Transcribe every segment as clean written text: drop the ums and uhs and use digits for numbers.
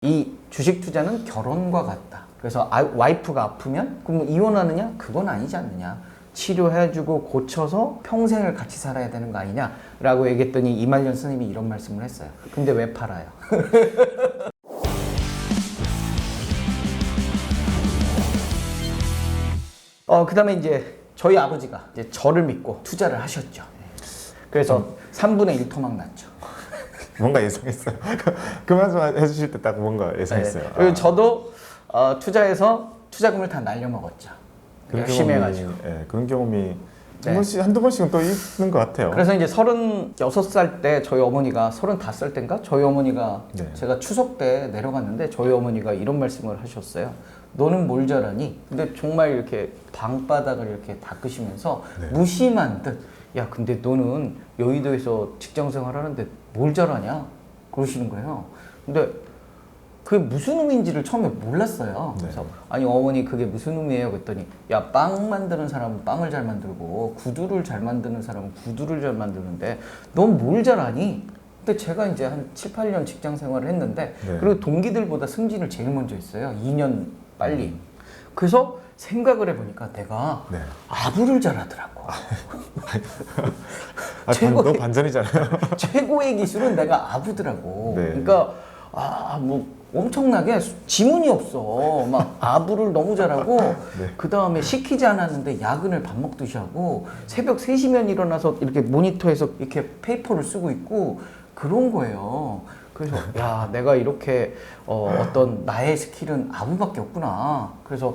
이 주식 투자는 결혼과 같다. 그래서 와이프가 아프면 그럼 이혼하느냐? 그건 아니지 않느냐. 치료해주고 고쳐서 평생을 같이 살아야 되는 거 아니냐라고 얘기했더니 이말년 스님이 이런 말씀을 했어요. 근데 왜 팔아요? 그 다음에 이제 저희 아버지가 이제 저를 믿고 투자를 하셨죠. 그래서 3분의 1 토막 났죠. 뭔가 예상했어요. 그 말씀 해주실 때 딱 뭔가 예상했어요. 네. 그리고 저도 투자해서 투자금을 다 날려먹었죠. 열심히 해가지고. 그런 경험이 네. 한 번씩, 한두 번씩은 또 있는 것 같아요. 그래서 이제 36살 때 저희 어머니가 35살 때인가? 저희 어머니가 네. 제가 추석 때 내려갔는데 저희 어머니가 이런 말씀을 하셨어요. 너는 뭘 잘하니? 근데 정말 이렇게 방바닥을 이렇게 닦으시면서 네. 무심한 듯, 야 근데 너는 여의도에서 직장생활 하는데 뭘 잘하냐? 그러시는 거예요. 근데 그게 무슨 의미인지를 처음에 몰랐어요. 네. 그래서 아니 어머니 그게 무슨 의미예요? 그랬더니 야 빵 만드는 사람은 빵을 잘 만들고 구두를 잘 만드는 사람은 구두를 잘 만드는데 넌 뭘 잘하니? 근데 제가 이제 한 7, 8년 직장 생활을 했는데 네. 그리고 동기들보다 승진을 제일 먼저 했어요. 2년 빨리. 그래서 생각을 해보니까 내가 네. 아부를 잘하더라고. 너 반전이잖아요. 최고의 기술은 내가 아부더라고. 네. 그러니까 뭐 엄청나게 지문이 없어. 막 아부를 너무 잘하고 네. 그 다음에 시키지 않았는데 야근을 밥 먹듯이 하고 새벽 3시면 일어나서 이렇게 모니터에서 이렇게 페이퍼를 쓰고 있고 그런 거예요. 그래서 야 내가 이렇게 어떤 나의 스킬은 아부밖에 없구나. 그래서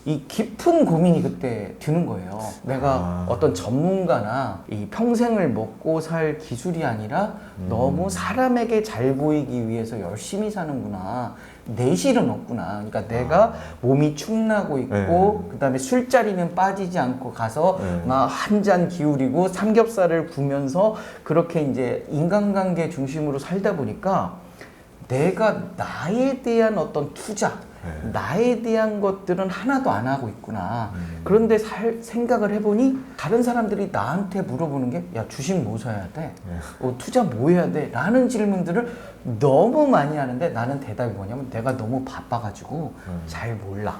이 깊은 고민이 그때 드는 거예요. 내가 어떤 전문가나 이 평생을 먹고 살 기술이 아니라 너무 사람에게 잘 보이기 위해서 열심히 사는구나. 내실은 없구나. 그러니까 내가 몸이 축나고 있고 네. 그다음에 술자리는 빠지지 않고 가서 네. 막 한 잔 기울이고 삼겹살을 구면서 그렇게 이제 인간관계 중심으로 살다 보니까 내가 나에 대한 어떤 투자 네. 나에 대한 것들은 하나도 안 하고 있구나. 그런데 생각을 해보니 다른 사람들이 나한테 물어보는 게 야 주식 뭐 사야 돼? 투자 뭐 해야 돼? 라는 질문들을 너무 많이 하는데 나는 대답이 뭐냐면 내가 너무 바빠가지고 잘 몰라.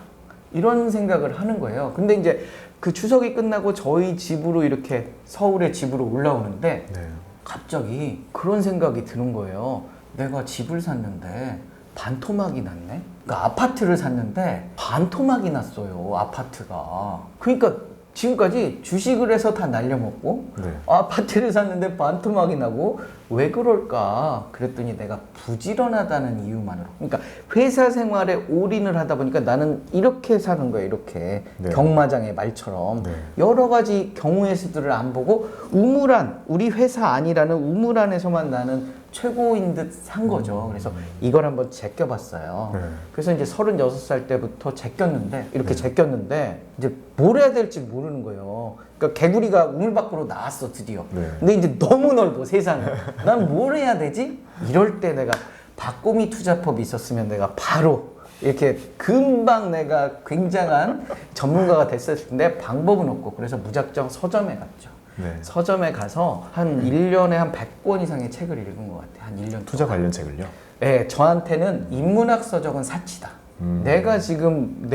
이런 생각을 하는 거예요. 근데 이제 그 추석이 끝나고 저희 집으로 이렇게 서울의 집으로 올라오는데 네. 갑자기 그런 생각이 드는 거예요. 내가 집을 샀는데 반토막이 났네? 그러니까 아파트를 샀는데 반토막이 났어요, 아파트가. 그러니까 지금까지 주식을 해서 다 날려먹고 네. 아파트를 샀는데 반토막이 나고 왜 그럴까? 그랬더니 내가 부지런하다는 이유만으로. 그러니까 회사 생활에 올인을 하다 보니까 나는 이렇게 사는 거예요, 이렇게. 네. 경마장의 말처럼. 네. 여러 가지 경우의 수들을 안 보고 우물안, 우리 회사 아니라는 우물안에서만 나는 최고인 듯 산 거죠. 그래서 이걸 한번 제껴봤어요. 네. 그래서 이제 36살 때부터 제꼈는데, 이렇게 제꼈는데, 이제 뭘 해야 될지 모르는 거예요. 그러니까 개구리가 우물 밖으로 나왔어, 드디어. 네. 근데 이제 너무 넓어, 세상에. 난 뭘 해야 되지? 이럴 때 내가 박꼬미 투자법이 있었으면 내가 바로 이렇게 금방 내가 굉장한 전문가가 됐을 텐데 방법은 없고 그래서 무작정 서점에 갔죠. 네. 서점에 가서 한 1년에 한 100권 이상의 책을 읽은 것 같아요. 한 1년 투자 동안. 관련 책을요? 네, 저한테는 인문학 서적은 사치다. 내가 지금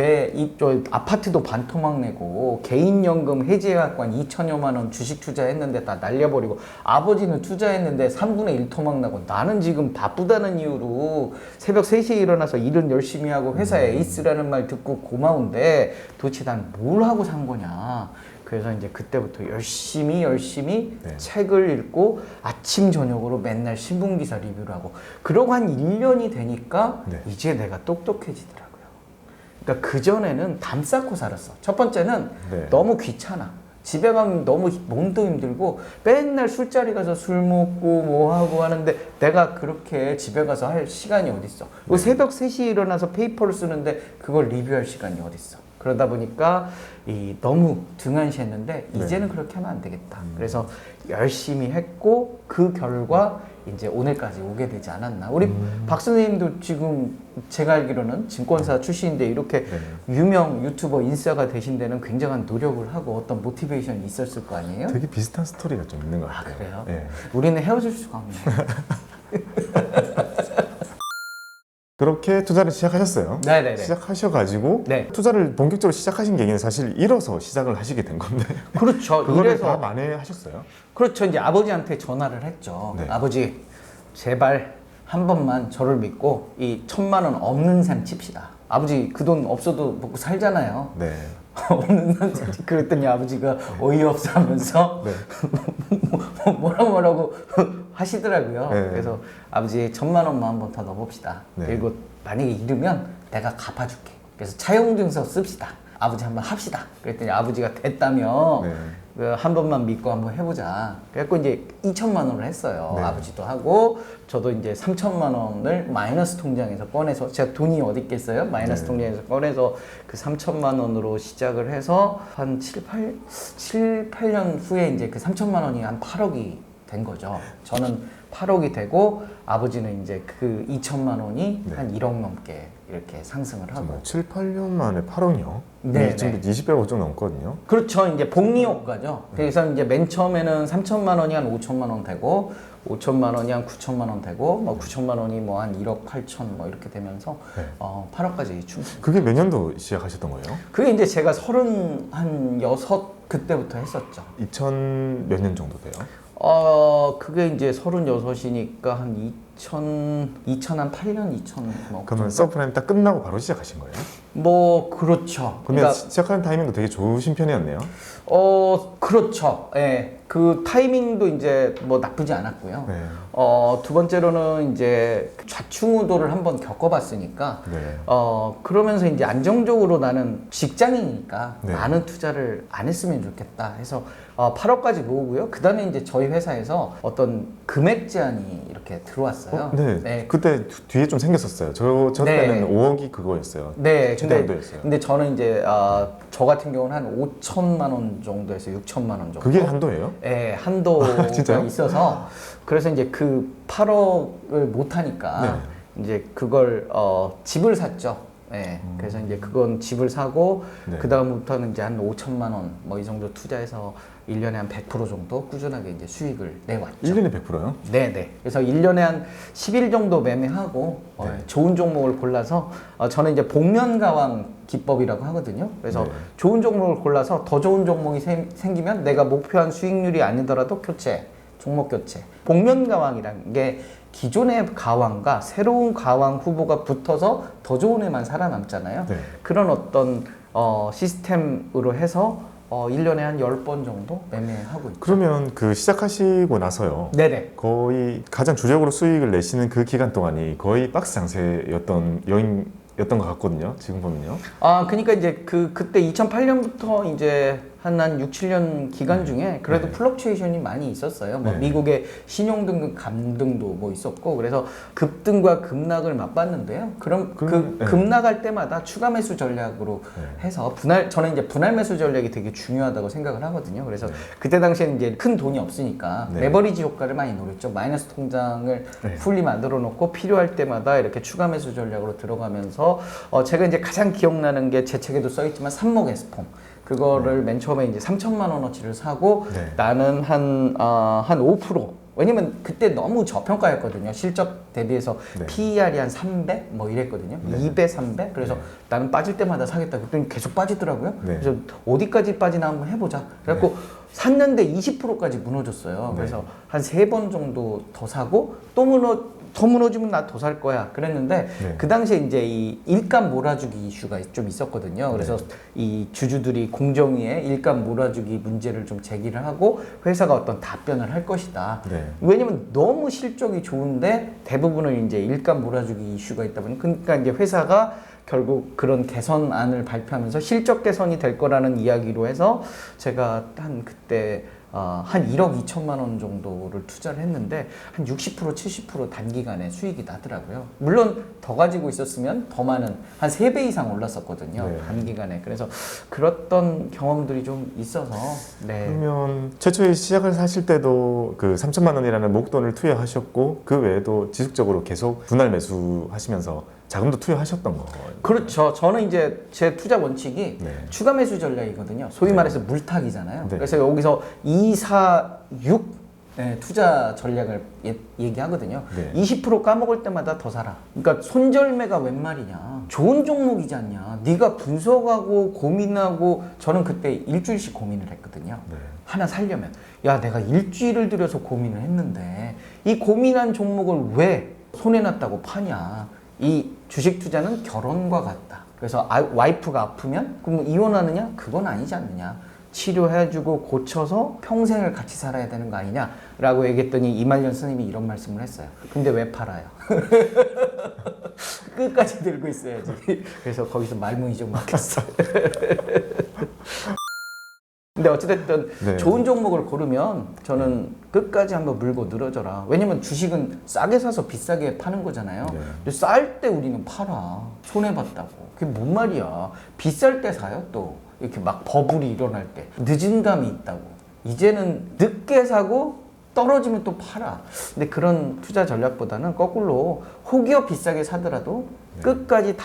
저 아파트도 반토막 내고 개인연금 해지해갖고 한 2천여만 원 주식 투자했는데 다 날려버리고 아버지는 투자했는데 3분의 1 토막 나고 나는 지금 바쁘다는 이유로 새벽 3시에 일어나서 일은 열심히 하고 회사에 에이스라는 말 듣고 고마운데 도대체 난 뭘 하고 산 거냐. 그래서 이제 그때부터 열심히 네. 책을 읽고 아침 저녁으로 맨날 신문 기사 리뷰를 하고 그러고 한 1년이 되니까 네. 이제 내가 똑똑해지더라고요. 그러니까 그전에는 담 쌓고 살았어. 첫 번째는 네. 너무 귀찮아. 집에 가면 너무 몸도 힘들고 맨날 술자리 가서 술 먹고 뭐 하고 하는데 내가 그렇게 집에 가서 할 시간이 어딨어. 그리고 새벽 3시에 일어나서 페이퍼를 쓰는데 그걸 리뷰할 시간이 어딨어. 그러다 보니까 너무 등한시했는데 이제는 그렇게 하면 안 되겠다. 그래서 열심히 했고 그 결과 이제 오늘까지 오게 되지 않았나. 우리 박 선생님도 지금 제가 알기로는 증권사 출신인데 이렇게 유명 유튜버 인싸가 되신 데는 굉장한 노력을 하고 어떤 모티베이션이 있었을 거 아니에요? 되게 비슷한 스토리가 좀 있는 것 같아요. 그래요? 네. 우리는 헤어질 수가 없네요. 그렇게 투자를 시작하셨어요. 네네네. 시작하셔가지고 네. 투자를 본격적으로 시작하신 계기는 사실 잃어서 시작을 하시게 된 건데 그렇죠. 그거를 다 이래서 만회하셨어요. 그렇죠. 이제 아버지한테 전화를 했죠. 네. 아버지, 제발 한 번만 저를 믿고 이 1,000만 원 없는 셈 칩시다. 아버지 그 돈 없어도 먹고 살잖아요. 네. 없는 셈 그랬더니 아버지가 어이없어 하면서 네. 뭐라고 하시더라고요. 네. 그래서 아버지 1,000만 원만 한 번 더 넣어봅시다. 네. 그리고 만약에 잃으면 내가 갚아줄게. 그래서 차용증서 씁시다. 아버지 한번 합시다. 그랬더니 아버지가 됐다며 네. 한 번만 믿고 한번 해보자. 그래갖고 이제 2,000만 원을 했어요. 네. 아버지도 하고 저도 이제 3,000만 원을 마이너스 통장에서 꺼내서 제가 돈이 어디 있겠어요? 마이너스 네. 통장에서 꺼내서 그 3,000만 원으로 시작을 해서 한 7, 8년 후에 이제 그 3,000만 원이 한 8억이 된 거죠. 저는 8억이 되고 아버지는 이제 그 2,000만 원이 네. 한 1억 넘게 이렇게 상승을 하고. 정말 7, 8년 만에 8억이요? 네, 지금 20배가 좀 넘거든요. 그렇죠. 이제 복리 효과죠. 그래서 이제 맨 처음에는 3,000만 원이 한 5,000만 원 되고 5,000만 원이 한 9,000만 원 되고 뭐 9,000만 원이 뭐 한 1억 8천 뭐 이렇게 되면서 네. 8억까지 충분. 그게 몇 년도 시작하셨던 거예요? 그게 이제 제가 36 그때부터 했었죠. 2000 몇 년 정도 돼요? 그게 이제 36이니까 한 2008년, 2000 뭐. 그러면 서프라임 딱 끝나고 바로 시작하신 거예요? 뭐 그렇죠. 그러면 시작하는 타이밍도 되게 좋으신 편이었네요. 그렇죠. 예. 그 타이밍도 이제 뭐 나쁘지 않았고요. 네. 두 번째로는 이제 좌충우돌을 한번 겪어봤으니까, 네. 그러면서 이제 안정적으로 나는 직장이니까 네. 많은 투자를 안 했으면 좋겠다 해서 8억까지 모으고요. 그 다음에 이제 저희 회사에서 어떤 금액 제한이 이렇게 들어왔어요. 네. 네. 그때 뒤에 좀 생겼었어요. 저 네. 때는 5억이 그거였어요. 네, 최대한도였어요. 근데 저는 이제 저 같은 경우는 한 5천만 원 정도에서 6천만 원 정도. 그게 한도예요? 네, 한도가 진짜요? 있어서 그래서 이제 그 8억을 못 하니까 이제 그걸 집을 샀죠. 네, 그래서 이제 그건 집을 사고 네. 그 다음부터는 이제 한 5천만 원 뭐 이 정도 투자해서 1년에 한 100% 정도 꾸준하게 이제 수익을 내왔죠. 1년에 100%요? 네네. 그래서 1년에 한 10일 정도 매매하고 네. 좋은 종목을 골라서 저는 이제 복면가왕 기법이라고 하거든요. 그래서 네. 좋은 종목을 골라서 더 좋은 종목이 생기면 내가 목표한 수익률이 아니더라도 교체, 종목 교체. 복면가왕이라는 게 기존의 가왕과 새로운 가왕 후보가 붙어서 더 좋은 애만 살아남잖아요. 네. 그런 어떤 시스템으로 해서 1년에 한 10번 정도 매매하고 있죠. 그러면 그 시작하시고 나서요. 네네. 거의 가장 주력으로 수익을 내시는 그 기간 동안이 거의 박스 장세였던 여행이었던 것 같거든요. 지금 보면요. 그러니까 이제 그때 2008년부터 이제 한 6, 7년 기간 중에 그래도 네. 플럭추에이션이 많이 있었어요. 뭐 네. 미국의 신용등급 감등도 뭐 있었고 그래서 급등과 급락을 맛봤는데요. 그럼 그 네. 급락할 때마다 추가 매수 전략으로 네. 해서 저는 이제 분할 매수 전략이 되게 중요하다고 생각을 하거든요. 그래서 네. 그때 당시에는 이제 큰 돈이 없으니까 네. 레버리지 효과를 많이 노렸죠. 마이너스 통장을 네. 풀리 만들어 놓고 필요할 때마다 이렇게 추가 매수 전략으로 들어가면서 제가 이제 가장 기억나는 게 제 책에도 써 있지만 삽목 에스폼 그거를 맨 처음에 이제 3천만 원어치를 사고 네. 나는 한 5%. 왜냐면 그때 너무 저평가였거든요. 실적 대비해서 네. PER이 한 300? 뭐 이랬거든요. 네. 2배, 300? 그래서 네. 나는 빠질 때마다 사겠다. 그랬더니 계속 빠지더라고요. 네. 그래서 어디까지 빠지나 한번 해보자. 그래갖고 샀는데 20%까지 무너졌어요. 네. 그래서 한 3번 정도 더 사고 더 무너지면 나 더 살 거야. 그랬는데 네. 그 당시에 이제 이 일감 몰아주기 이슈가 좀 있었거든요. 그래서 네. 이 주주들이 공정위에 일감 몰아주기 문제를 좀 제기를 하고 회사가 어떤 답변을 할 것이다. 네. 왜냐면 너무 실적이 좋은데 대부분은 이제 일감 몰아주기 이슈가 있다 보니 그러니까 이제 회사가 결국 그런 개선안을 발표하면서 실적 개선이 될 거라는 이야기로 해서 제가 한 그때 한 1억 2천만 원 정도를 투자를 했는데 한 60% 70% 단기간에 수익이 나더라고요. 물론 더 가지고 있었으면 더 많은 한 3배 이상 올랐었거든요. 네. 단기간에. 그래서 그랬던 경험들이 좀 있어서 네. 그러면 최초에 시작을 하실 때도 그 3천만 원이라는 목돈을 투여하셨고 그 외에도 지속적으로 계속 분할 매수하시면서 자금도 투여하셨던 거예요. 그렇죠. 저는 이제 제 투자 원칙이 네. 추가 매수 전략이거든요. 소위 네. 말해서 물타기잖아요. 네. 그래서 여기서 2, 4, 6 네, 투자 전략을 얘기하거든요. 네. 20% 까먹을 때마다 더 사라. 그러니까 손절매가 웬 말이냐. 좋은 종목이지 않냐. 네가 분석하고 고민하고 저는 그때 일주일씩 고민을 했거든요. 네. 하나 살려면 야 내가 일주일을 들여서 고민을 했는데 이 고민한 종목을 왜 손해났다고 파냐. 이 주식 투자는 결혼과 같다. 그래서 와이프가 아프면 그럼 이혼하느냐? 그건 아니지 않느냐. 치료해주고 고쳐서 평생을 같이 살아야 되는 거 아니냐라고 얘기했더니 이말년 스님이 이런 말씀을 했어요. 근데 왜 팔아요? 끝까지 들고 있어야지. 그래서 거기서 말문이 좀 막혔어요. 근데 어찌됐든 네. 좋은 종목을 고르면 저는 끝까지 한번 물고 늘어져라. 왜냐면 주식은 싸게 사서 비싸게 파는 거잖아요. 네. 근데 쌀 때 우리는 팔아. 손해봤다고. 그게 뭔 말이야. 비쌀 때 사요 또. 이렇게 막 버블이 일어날 때. 늦은 감이 있다고. 이제는 늦게 사고 떨어지면 또 팔아. 근데 그런 투자 전략보다는 거꾸로 혹여 비싸게 사더라도 끝까지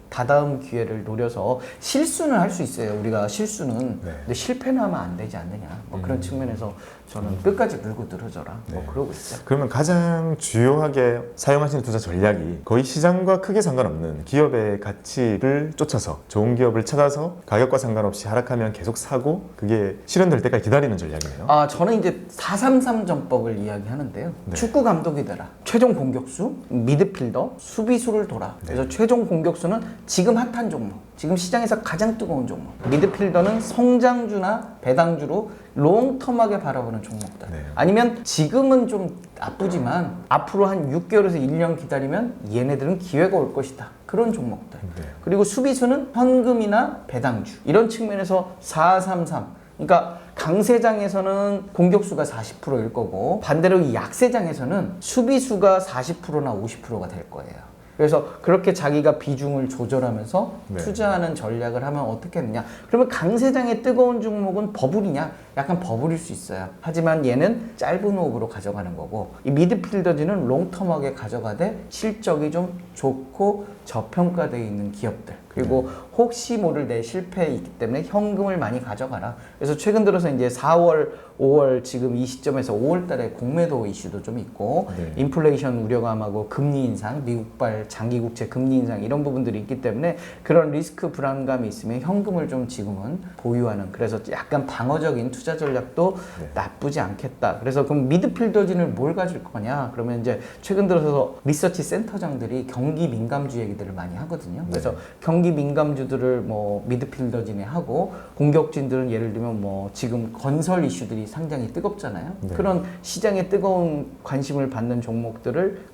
다다음 기회를 노려서 실수는 할 수 있어요. 우리가 실수는. 네. 근데 실패는 하면 안 되지 않느냐. 뭐 그런 측면에서 저는 끝까지 물고 늘어져라. 뭐 네. 그러고 있어요. 그러면 가장 주요하게 사용하시는 투자 전략이 거의 시장과 크게 상관없는 기업의 가치를 쫓아서 좋은 기업을 찾아서 가격과 상관없이 하락하면 계속 사고 그게 실현될 때까지 기다리는 전략이네요. 아, 저는 이제 433 전법을 이야기하는데요. 네. 축구 감독이 되라. 최종 공격수, 미드필더, 수비수를 둬라. 그래서 최종 공격수는 지금 핫한 종목, 지금 시장에서 가장 뜨거운 종목. 미드필더는 성장주나 배당주로 롱텀하게 바라보는 종목들. 네. 아니면 지금은 좀 나쁘지만 앞으로 한 6개월에서 1년 기다리면 얘네들은 기회가 올 것이다. 그런 종목들. 네. 그리고 수비수는 현금이나 배당주. 이런 측면에서 433. 그러니까 강세장에서는 공격수가 40%일 거고 반대로 이 약세장에서는 수비수가 40%나 50%가 될 거예요. 그래서 그렇게 자기가 비중을 조절하면서 네. 투자하는 전략을 하면 어떻게 하느냐. 그러면 강세장의 뜨거운 종목은 버블이냐? 약간 버블일 수 있어요. 하지만 얘는 짧은 호흡으로 가져가는 거고 이 미드필더지는 롱텀하게 가져가되 실적이 좀 좋고 저평가되어 있는 기업들. 그리고 혹시 모를 내 실패에 있기 때문에 현금을 많이 가져가라. 그래서 최근 들어서 이제 4월, 5월 지금 이 시점에서 5월 달에 공매도 이슈도 좀 있고 네. 인플레이션 우려감하고 금리 인상, 미국발 장기 국채 금리 인상 이런 부분들이 있기 때문에 그런 리스크 불안감이 있으면 현금을 좀 지금은 보유하는 그래서 약간 방어적인 투자 전략도 네. 나쁘지 않겠다. 그래서 그럼 미드필더진을 뭘 가질 거냐? 그러면 이제 최근 들어서 리서치 센터장들이 경기 민감주 얘기들을 많이 하거든요. 그래서 경기 민감주들을 뭐 미드필더진에 하고 공격진들은 예를 들면 뭐 지금 건설 이슈들이 상당히 뜨겁잖아요. 네. 그런 시장에 뜨거운 관심을 받는 종목들을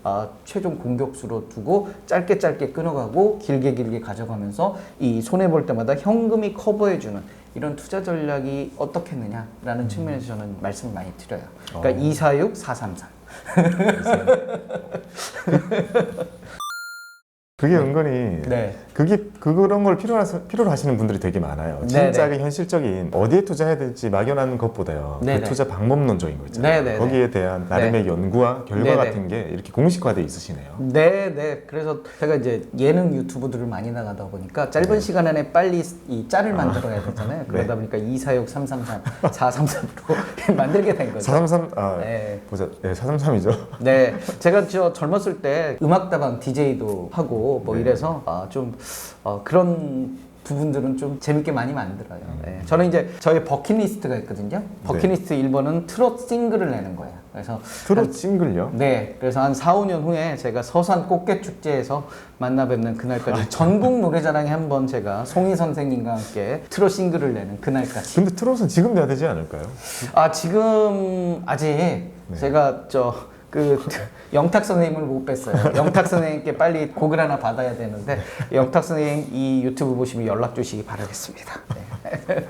최종 공격수로 두고 짧게 끊어가고 길게 가져가면서 이 손해 볼 때마다 현금이 커버해주는 이런 투자 전략이 어떻겠느냐라는 측면에서 저는 말씀을 많이 드려요. 그러니까 246, 433. 그게 은근히 네. 그런 걸 필요로 하시는 분들이 되게 많아요. 진짜게 현실적인 어디에 투자해야 될지 막연한 것보다요. 네네. 그 투자 방법론적인 거 있잖아요. 네네네. 거기에 대한 나름의 연구와 결과 네네. 같은 게 이렇게 공식화되어 있으시네요. 네. 그래서 제가 이제 예능 유튜브들을 많이 나가다 보니까 짧은 시간 안에 빨리 이 짤을 만들어야 되잖아요. 그러다 보니까 246, 333, 433으로 만들게 된 거죠. 433, 네. 보자. 네, 433이죠. 네, 제가 저 젊었을 때 음악다방 DJ도 하고 뭐 네. 이래서 그런 부분들은 좀 재밌게 많이 만들어요. 네. 저는 이제 저희 버킷리스트가 있거든요. 버킷리스트 1번은 트롯 싱글을 내는 거예요. 그래서 트롯 싱글요? 네, 그래서 한 4, 5년 후에 제가 서산 꽃게 축제에서 만나 뵙는 그날까지 전국 노래자랑에 한번 제가 송희 선생님과 함께 트롯 싱글을 내는 그날까지. 근데 트롯은 지금 내야 되지 않을까요? 지금 아직 제가 영탁 선생님을 못 뵀어요. 영탁 선생님께 빨리 곡을 하나 받아야 되는데 영탁 선생님 이 유튜브 보시면 연락 주시기 바라겠습니다. 네.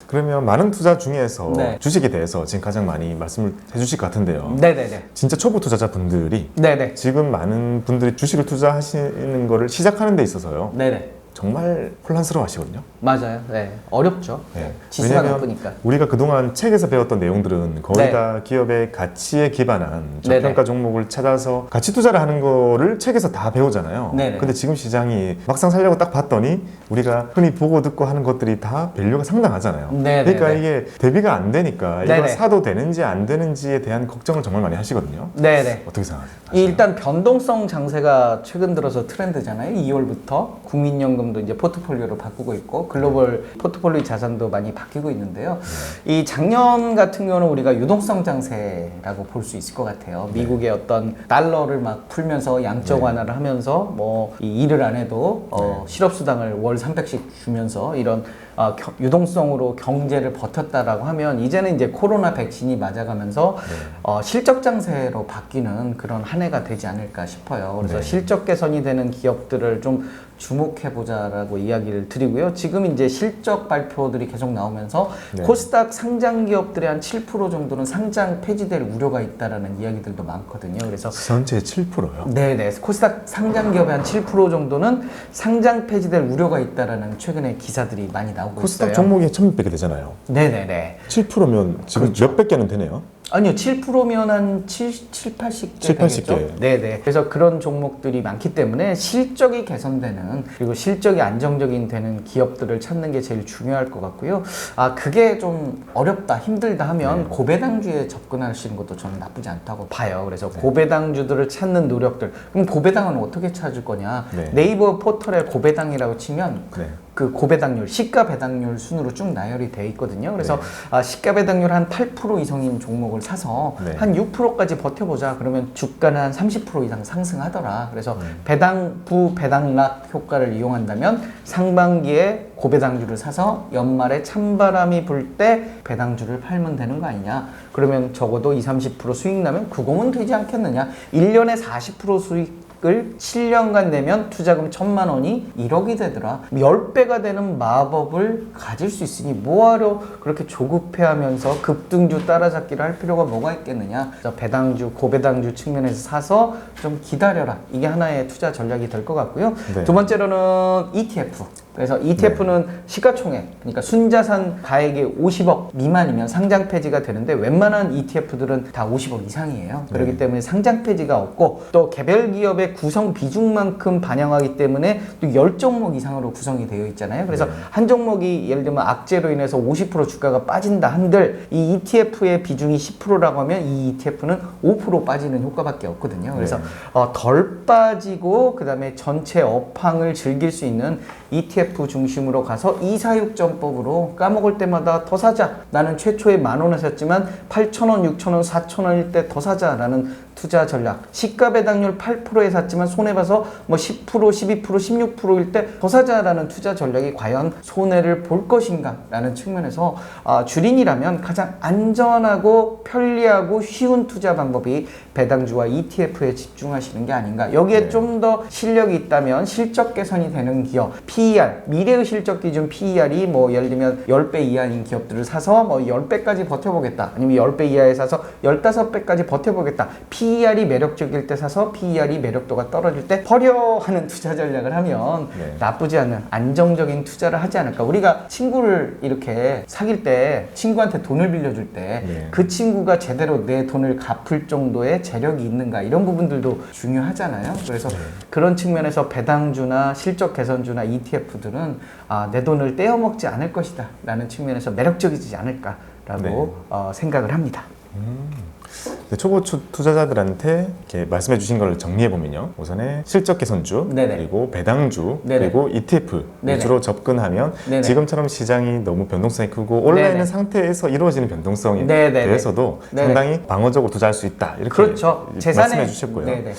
그러면 많은 투자 중에서 네. 주식에 대해서 지금 가장 많이 말씀을 해주실 것 같은데요. 네네네. 진짜 초보 투자자분들이 네네. 지금 많은 분들이 주식을 투자하시는 거를 시작하는 데 있어서요. 네네. 정말 혼란스러워하시거든요. 맞아요. 네. 어렵죠. 네. 지수가 왜냐면 높으니까. 우리가 그동안 책에서 배웠던 내용들은 거의 네. 다 기업의 가치에 기반한 네네. 저평가 종목을 찾아서 가치 투자를 하는 거를 책에서 다 배우잖아요. 네네. 근데 지금 시장이 막상 살려고 딱 봤더니 우리가 흔히 보고 듣고 하는 것들이 다 밸류가 상당하잖아요. 네네네. 그러니까 이게 대비가 안 되니까 이걸 네네. 사도 되는지 안 되는지에 대한 걱정을 정말 많이 하시거든요. 네네. 어떻게 생각하세요? 일단 변동성 장세가 최근 들어서 트렌드잖아요. 2월부터 국민연금도 이제 포트폴리오로 바꾸고 있고 글로벌 포트폴리오 자산도 많이 바뀌고 있는데요. 이 작년 같은 경우는 우리가 유동성 장세라고 볼 수 있을 것 같아요. 미국의 어떤 달러를 막 풀면서 양적 완화를 하면서 뭐 이 일을 안 해도 실업수당을 월 300씩 주면서 이런 유동성으로 경제를 버텼다라고 하면 이제는 이제 코로나 백신이 맞아가면서 실적 장세로 바뀌는 그런 한 해가 되지 않을까 싶어요. 그래서 네. 실적 개선이 되는 기업들을 좀 주목해보자라고 이야기를 드리고요. 지금 이제 실적 발표들이 계속 나오면서 네. 코스닥 상장 기업들의 한 7% 정도는 상장 폐지될 우려가 있다라는 이야기들도 많거든요. 그래서 전체의 7%요? 네네. 코스닥 상장 기업의 한 7% 정도는 상장 폐지될 우려가 있다라는 최근에 기사들이 많이 나오고 코스닥 있어요. 종목이 1,600개 되잖아요. 네네네. 7%면 지금 그렇죠. 몇백 개는 되네요. 아니요, 7%면 한 80개 7, 80개. 되겠죠? 네네. 그래서 그런 종목들이 많기 때문에 실적이 개선되는 그리고 실적이 안정적인 되는 기업들을 찾는 게 제일 중요할 것 같고요. 그게 좀 어렵다, 힘들다 하면 고배당주에 접근하시는 것도 저는 나쁘지 않다고 봐요. 그래서 고배당주들을 찾는 노력들. 그럼 고배당은 어떻게 찾을 거냐? 네. 네이버 포털에 고배당이라고 치면 네. 그 고배당률, 시가 배당률 순으로 쭉 나열이 돼 있거든요. 그래서 시가 배당률 한 8% 이상인 종목을 사서 네. 한 6%까지 버텨보자. 그러면 주가는 한 30% 이상 상승하더라. 그래서 배당 부 배당락 효과를 이용한다면 상반기에 고배당주를 사서 연말에 찬바람이 불 때 배당주를 팔면 되는 거 아니냐. 그러면 적어도 20-30% 수익 나면 그거면 되지 않겠느냐. 1년에 40% 수익 을 7년간 내면 투자금 1,000만 원이 1억이 되더라. 10배가 되는 마법을 가질 수 있으니 뭐하러 그렇게 조급해하면서 급등주 따라잡기를 할 필요가 뭐가 있겠느냐. 그래서 배당주, 고배당주 측면에서 사서 좀 기다려라. 이게 하나의 투자 전략이 될 것 같고요. 네. 두 번째로는 ETF. 그래서 ETF는 시가총액, 그러니까 순자산 가액이 50억 미만이면 상장 폐지가 되는데 웬만한 ETF들은 다 50억 이상이에요. 그렇기 때문에 상장 폐지가 없고 또 개별 기업의 구성 비중만큼 반영하기 때문에 또 10종목 이상으로 구성이 되어 있잖아요. 그래서 한 종목이 예를 들면 악재로 인해서 50% 주가가 빠진다 한들 이 ETF의 비중이 10%라고 하면 이 ETF는 5% 빠지는 효과밖에 없거든요. 그래서 덜 빠지고 그 다음에 전체 업황을 즐길 수 있는 ETF 중심으로 가서 246전법으로 까먹을 때마다 더 사자. 나는 최초에 10,000원에 샀지만 8,000원, 6,000원, 4,000원일 때 더 사자라는 투자 전략. 시가 배당률 8%에 샀지만 손해봐서 뭐 10%, 12%, 16%일 때 더 사자라는 투자 전략이 과연 손해를 볼 것인가 라는 측면에서 주린이라면 가장 안전하고 편리하고 쉬운 투자 방법이 배당주와 ETF에 집중하시는 게 아닌가. 여기에 좀 더 실력이 있다면 실적 개선이 되는 기업, PER, 미래의 실적 기준 PER이 뭐 예를 들면 10배 이하인 기업들을 사서 뭐 10배까지 버텨보겠다. 아니면 10배 이하에 사서 15배까지 버텨보겠다. PER이 매력적일 때 사서 PER이 매력도가 떨어질 때 버려 하는 투자 전략을 하면 나쁘지 않은 안정적인 투자를 하지 않을까. 우리가 친구를 이렇게 사귈 때 친구한테 돈을 빌려줄 때 그 친구가 제대로 내 돈을 갚을 정도의 재력이 있는가 이런 부분들도 중요하잖아요. 그래서 그런 측면에서 배당주나 실적 개선주나 ETF들은 내 돈을 떼어먹지 않을 것이다 라는 측면에서 매력적이지 않을까라고 생각을 합니다. 초보 투자자들한테 이렇게 말씀해 주신 걸 정리해 보면요. 우선에 실적 개선주, 네네. 그리고 배당주, 네네. 그리고 ETF 네네. 위주로 접근하면 네네. 지금처럼 시장이 너무 변동성이 크고 올라있는 네네. 상태에서 이루어지는 변동성에 네네네. 대해서도 네네. 상당히 방어적으로 투자할 수 있다. 이렇게 그렇죠. 말씀해 주셨고요. 네네.